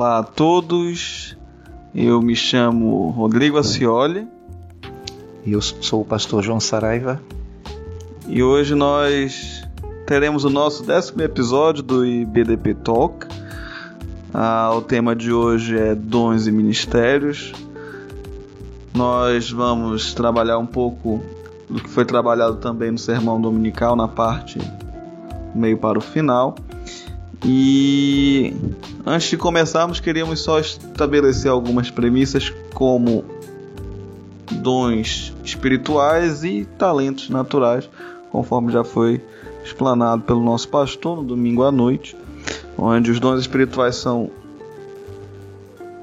Olá a todos, eu me chamo Rodrigo Acioli. E eu sou o pastor João Saraiva. E hoje nós teremos o nosso 10º episódio do IBDP Talk. O tema de hoje é Dons e Ministérios. Nós vamos trabalhar um pouco do que foi trabalhado também no sermão dominical, na parte meio para o final. E antes de começarmos, queríamos só estabelecer algumas premissas, como dons espirituais e talentos naturais, conforme já foi explanado pelo nosso pastor no domingo à noite, onde os dons espirituais são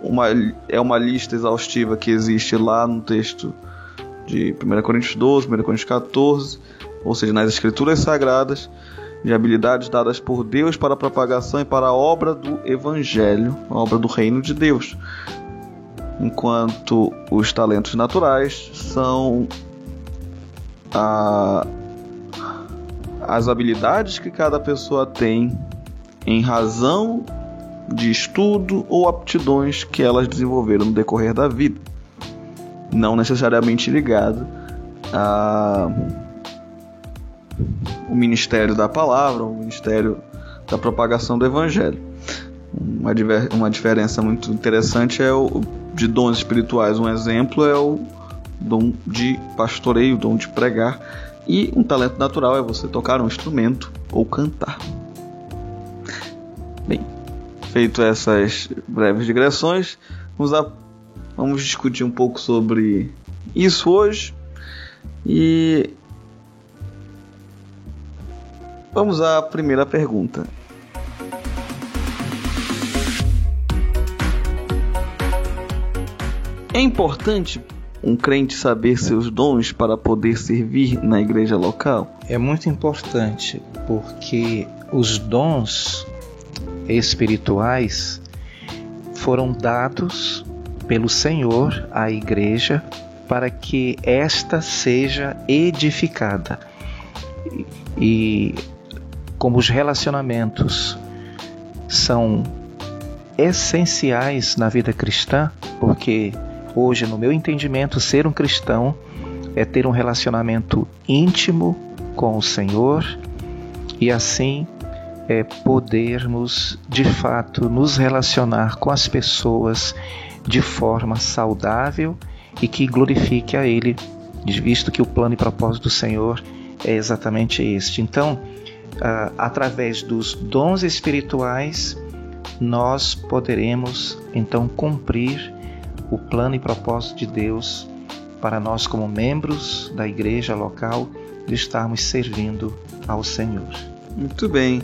uma lista exaustiva que existe lá no texto de 1 Coríntios 12, 1 Coríntios 14, ou seja, nas Escrituras Sagradas, de habilidades dadas por Deus para a propagação e para a obra do Evangelho, a obra do Reino de Deus. Enquanto os talentos naturais são as habilidades que cada pessoa tem em razão de estudo ou aptidões que elas desenvolveram no decorrer da vida, não necessariamente ligado o ministério da palavra, o ministério da propagação do Evangelho. Uma diferença muito interessante é de dons espirituais. Um exemplo é o dom de pastoreio, o dom de pregar, e um talento natural é você tocar um instrumento ou cantar. Bem, feito essas breves digressões, vamos discutir um pouco sobre isso hoje. E vamos à primeira pergunta. É importante um crente saber seus dons para poder servir na igreja local? É muito importante, porque os dons espirituais foram dados pelo Senhor à igreja para que esta seja edificada. E como os relacionamentos são essenciais na vida cristã, porque hoje, no meu entendimento, ser um cristão é ter um relacionamento íntimo com o Senhor e assim podermos, de fato, nos relacionar com as pessoas de forma saudável e que glorifique a Ele, visto que o plano e propósito do Senhor é exatamente este. Então, através dos dons espirituais, nós poderemos então cumprir o plano e propósito de Deus para nós, como membros da igreja local, de estarmos servindo ao Senhor. Muito bem,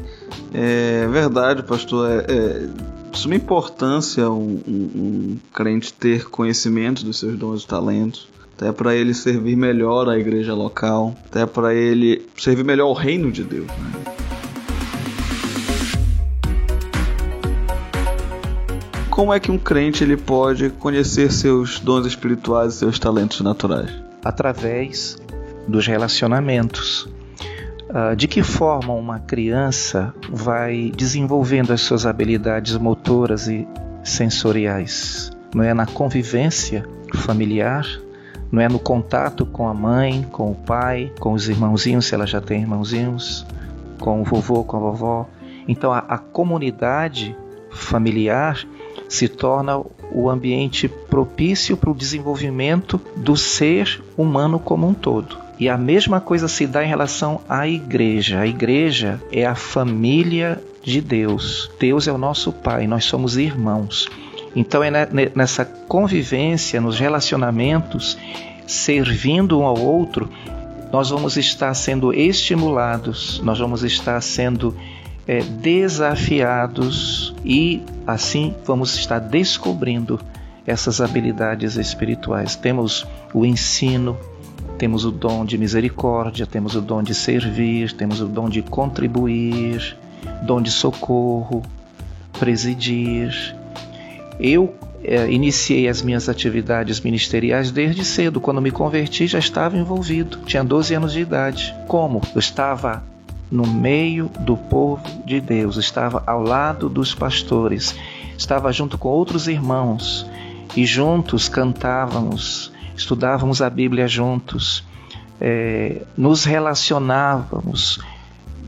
é verdade, pastor. É de suma importância um crente ter conhecimento dos seus dons e talentos, até para ele servir melhor a igreja local, até para ele servir melhor o reino de Deus, né? Como é que um crente ele pode conhecer seus dons espirituais e seus talentos naturais? Através dos relacionamentos. De que forma uma criança vai desenvolvendo as suas habilidades motoras e sensoriais? Não é na convivência familiar? Não é no contato com a mãe, com o pai, com os irmãozinhos, se ela já tem irmãozinhos, com o vovô, com a vovó? Então a comunidade familiar se torna o ambiente propício para o desenvolvimento do ser humano como um todo. E a mesma coisa se dá em relação à igreja. A igreja é a família de Deus. Deus é o nosso Pai, nós somos irmãos. Então é nessa convivência, nos relacionamentos, servindo um ao outro, nós vamos estar sendo estimulados, nós vamos estar sendo desafiados e assim vamos estar descobrindo essas habilidades espirituais. Temos o ensino, temos o dom de misericórdia, temos o dom de servir, temos o dom de contribuir, dom de socorro, presidir. Eu iniciei as minhas atividades ministeriais desde cedo. Quando me converti já estava envolvido, tinha 12 anos de idade. Como? Eu estava no meio do povo de Deus, estava ao lado dos pastores, estava junto com outros irmãos e juntos cantávamos, estudávamos a Bíblia juntos, nos relacionávamos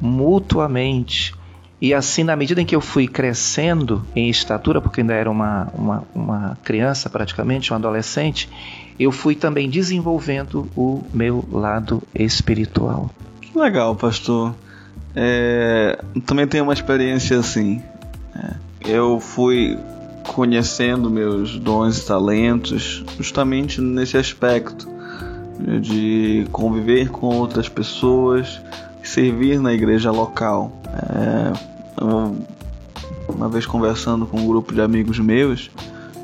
mutuamente. E assim, na medida em que eu fui crescendo em estatura, porque ainda era uma criança praticamente, um adolescente, eu fui também desenvolvendo o meu lado espiritual. Que legal, pastor. Também tenho uma experiência assim. Eu fui conhecendo meus dons e talentos justamente nesse aspecto de conviver com outras pessoas, servir na igreja local. Uma vez conversando com um grupo de amigos meus,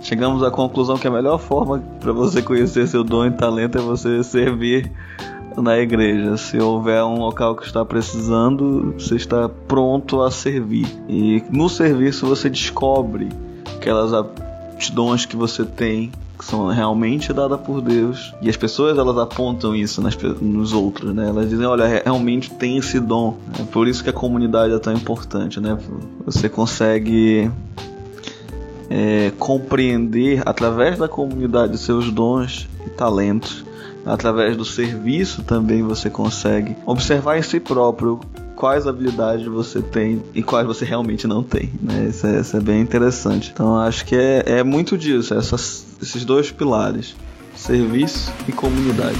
chegamos à conclusão que a melhor forma para você conhecer seu dom e talento é você servir na igreja. Se houver um local que está precisando, você está pronto a servir. E no serviço você descobre aquelas aptidões que você tem, que são realmente dadas por Deus. E as pessoas, elas apontam isso nos outros, né? Elas dizem, olha, realmente tem esse dom. É por isso que a comunidade é tão importante, né? Você consegue compreender através da comunidade seus dons e talentos. Através do serviço também você consegue observar em si próprio quais habilidades você tem e quais você realmente não tem, né? Isso é bem interessante. Então acho que é muito disso, esses dois pilares, serviço e comunidade.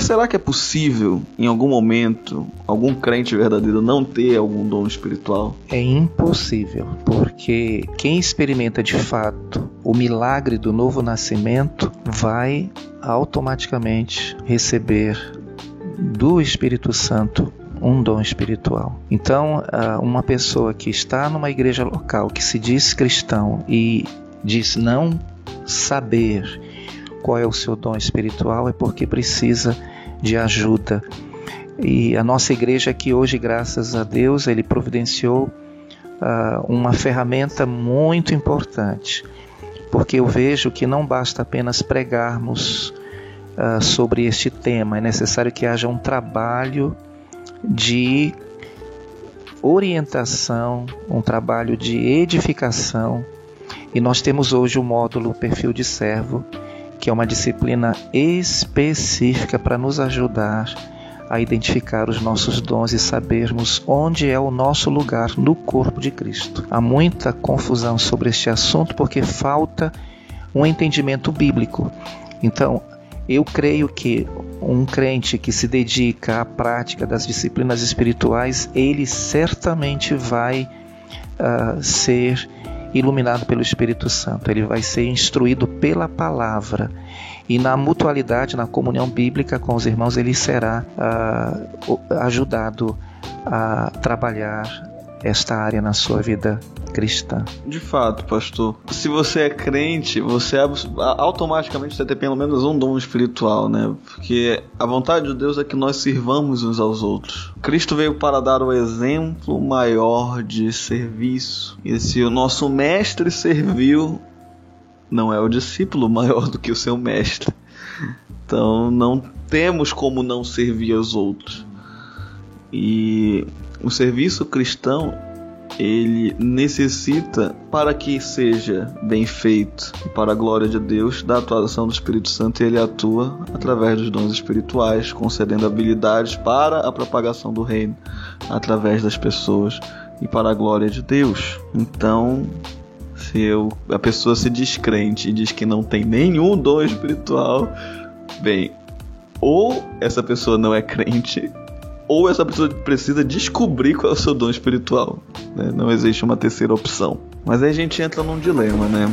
Será que é possível, em algum momento, algum crente verdadeiro não ter algum dom espiritual? É impossível, porque quem experimenta de fato o milagre do novo nascimento vai automaticamente receber do Espírito Santo um dom espiritual. Então, uma pessoa que está numa igreja local, que se diz cristão e diz não saber qual é o seu dom espiritual, é porque precisa de ajuda. E a nossa igreja aqui hoje, graças a Deus, ele providenciou uma ferramenta muito importante, porque eu vejo que não basta apenas pregarmos sobre este tema, é necessário que haja um trabalho de orientação, um trabalho de edificação, e nós temos hoje o módulo Perfil de Servo, que é uma disciplina específica para nos ajudar a identificar os nossos dons e sabermos onde é o nosso lugar no corpo de Cristo. Há muita confusão sobre este assunto porque falta um entendimento bíblico. Então, eu creio que um crente que se dedica à prática das disciplinas espirituais, ele certamente vai ser iluminado pelo Espírito Santo, ele vai ser instruído pela palavra, e na mutualidade, na comunhão bíblica com os irmãos, ele será ajudado a trabalhar esta área na sua vida cristã. De fato, pastor, se você é crente, você automaticamente vai ter pelo menos um dom espiritual, né? Porque a vontade de Deus é que nós sirvamos uns aos outros. Cristo veio para dar o exemplo maior de serviço. E se o nosso mestre serviu, não é o discípulo maior do que o seu mestre. Então não temos como não servir aos outros. E o serviço cristão, ele necessita, para que seja bem feito para a glória de Deus, da atuação do Espírito Santo, e ele atua através dos dons espirituais, concedendo habilidades para a propagação do reino através das pessoas e para a glória de Deus. Então, se a pessoa se diz crente e diz que não tem nenhum dom espiritual, bem, ou essa pessoa não é crente, ou essa pessoa precisa descobrir qual é o seu dom espiritual, né? Não existe uma terceira opção. Mas aí a gente entra num dilema, né?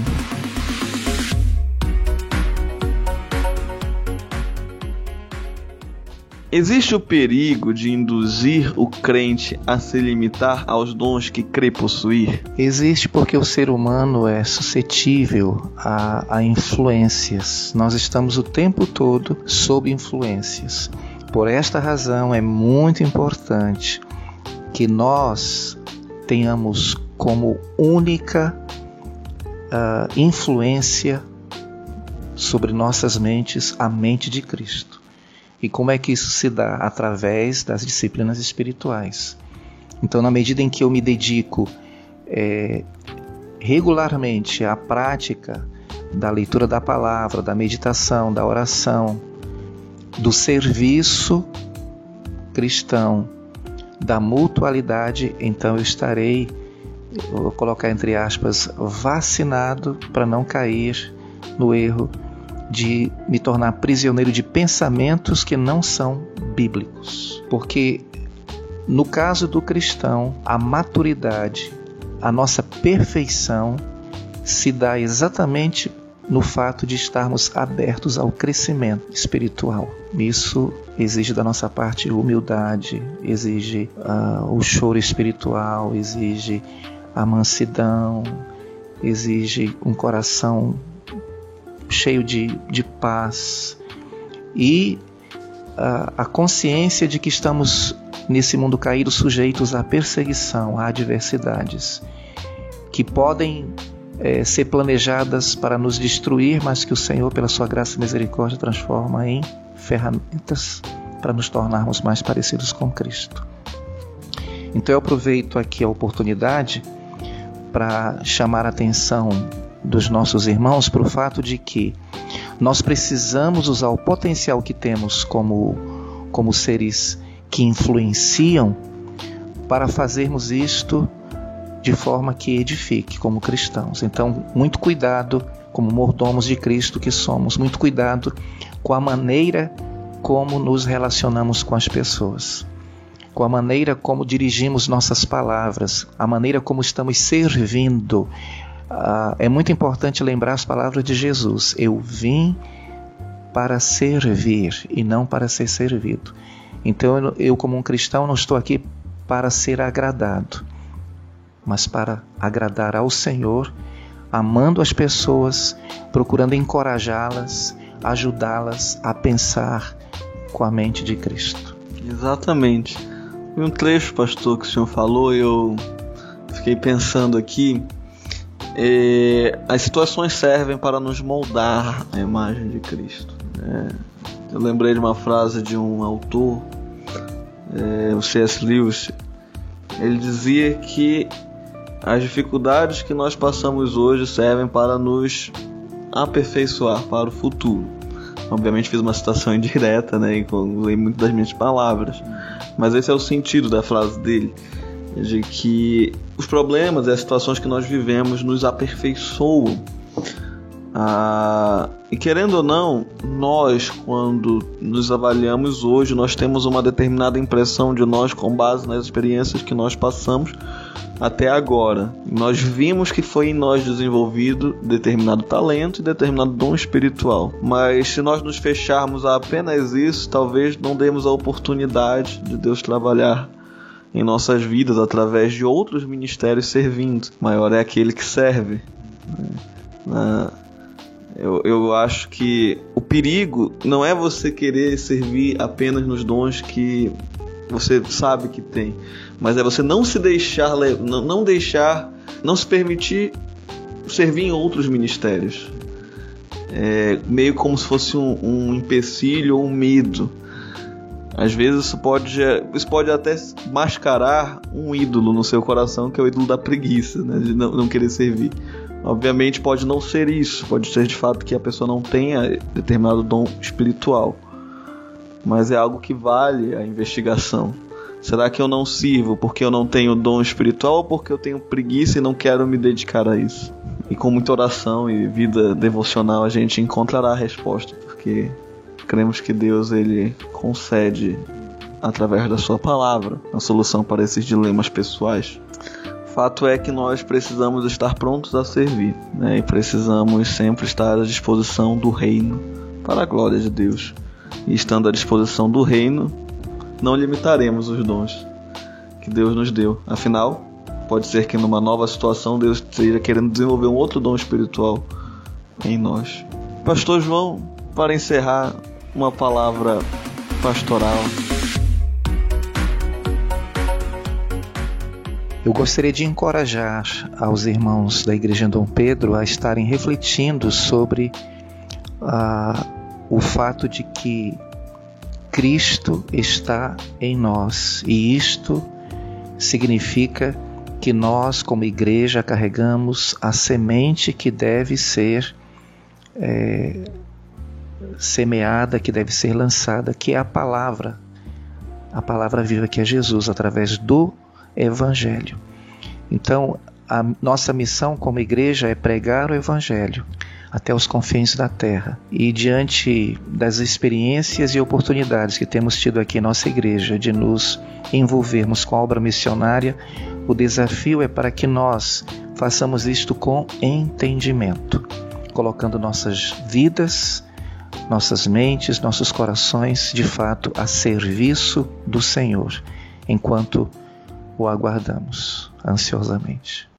Existe o perigo de induzir o crente a se limitar aos dons que crê possuir? Existe, porque o ser humano é suscetível a influências. Nós estamos o tempo todo sob influências. Por esta razão é muito importante que nós tenhamos como única influência sobre nossas mentes a mente de Cristo. E como é que isso se dá? Através das disciplinas espirituais. Então, na medida em que eu me dedico regularmente à prática da leitura da palavra, da meditação, da oração, do serviço cristão, da mutualidade, então eu estarei, vou colocar entre aspas, vacinado para não cair no erro de me tornar prisioneiro de pensamentos que não são bíblicos. Porque no caso do cristão, a maturidade, a nossa perfeição se dá exatamente no fato de estarmos abertos ao crescimento espiritual. Isso exige da nossa parte humildade, exige o choro espiritual, exige a mansidão, exige um coração cheio de paz e a consciência de que estamos nesse mundo caído sujeitos à perseguição, a adversidades que podem ser planejadas para nos destruir, mas que o Senhor, pela sua graça e misericórdia, transforma em ferramentas para nos tornarmos mais parecidos com Cristo. Então eu aproveito aqui a oportunidade para chamar a atenção dos nossos irmãos para o fato de que nós precisamos usar o potencial que temos como seres que influenciam para fazermos isto de forma que edifique como cristãos. Então, muito cuidado, como mordomos de Cristo que somos, muito cuidado com a maneira como nos relacionamos com as pessoas, com a maneira como dirigimos nossas palavras, a maneira como estamos servindo. É muito importante lembrar as palavras de Jesus: eu vim para servir e não para ser servido. Então eu como um cristão não estou aqui para ser agradado, mas para agradar ao Senhor, amando as pessoas, procurando encorajá-las, ajudá-las a pensar com a mente de Cristo. Exatamente. Um trecho, pastor, que o senhor falou, eu fiquei pensando aqui. As situações servem para nos moldar a imagem de Cristo. Eu lembrei de uma frase de um autor, o C.S. Lewis. Ele dizia que as dificuldades que nós passamos hoje servem para nos aperfeiçoar para o futuro. Obviamente fiz uma citação indireta, e usei muito das minhas palavras, mas esse é o sentido da frase dele, de que os problemas e as situações que nós vivemos nos aperfeiçoam. E querendo ou não, nós, quando nos avaliamos hoje, nós temos uma determinada impressão de nós com base nas experiências que nós passamos até agora. Nós vimos que foi em nós desenvolvido determinado talento e determinado dom espiritual. Mas se nós nos fecharmos a apenas isso, talvez não demos a oportunidade de Deus trabalhar em nossas vidas através de outros ministérios servindo. Maior é aquele que serve. Eu acho que o perigo não é você querer servir apenas nos dons que você sabe que tem, mas é você não se deixar, não se permitir servir em outros ministérios. Meio como se fosse um empecilho ou um medo. Às vezes isso pode até mascarar um ídolo no seu coração, que é o ídolo da preguiça, de não querer servir. Obviamente pode não ser isso, pode ser de fato que a pessoa não tenha determinado dom espiritual, mas é algo que vale a investigação. Será que eu não sirvo porque eu não tenho dom espiritual ou porque eu tenho preguiça e não quero me dedicar a isso? E com muita oração e vida devocional a gente encontrará a resposta, porque cremos que Deus ele concede através da sua palavra a solução para esses dilemas pessoais. Fato é que nós precisamos estar prontos a servir, e precisamos sempre estar à disposição do reino para a glória de Deus. E estando à disposição do reino, não limitaremos os dons que Deus nos deu. Afinal, pode ser que numa nova situação Deus esteja querendo desenvolver um outro dom espiritual em nós. Pastor João, para encerrar, uma palavra pastoral. Eu gostaria de encorajar aos irmãos da Igreja em Dom Pedro a estarem refletindo sobre o fato de que Cristo está em nós, e isto significa que nós, como igreja, carregamos a semente que deve ser semeada, que deve ser lançada, que é a palavra viva, que é Jesus, através do Evangelho. Então, a nossa missão como igreja é pregar o Evangelho até os confins da terra. E diante das experiências e oportunidades que temos tido aqui em nossa igreja de nos envolvermos com a obra missionária, o desafio é para que nós façamos isto com entendimento, colocando nossas vidas, nossas mentes, nossos corações, de fato, a serviço do Senhor, enquanto o aguardamos ansiosamente.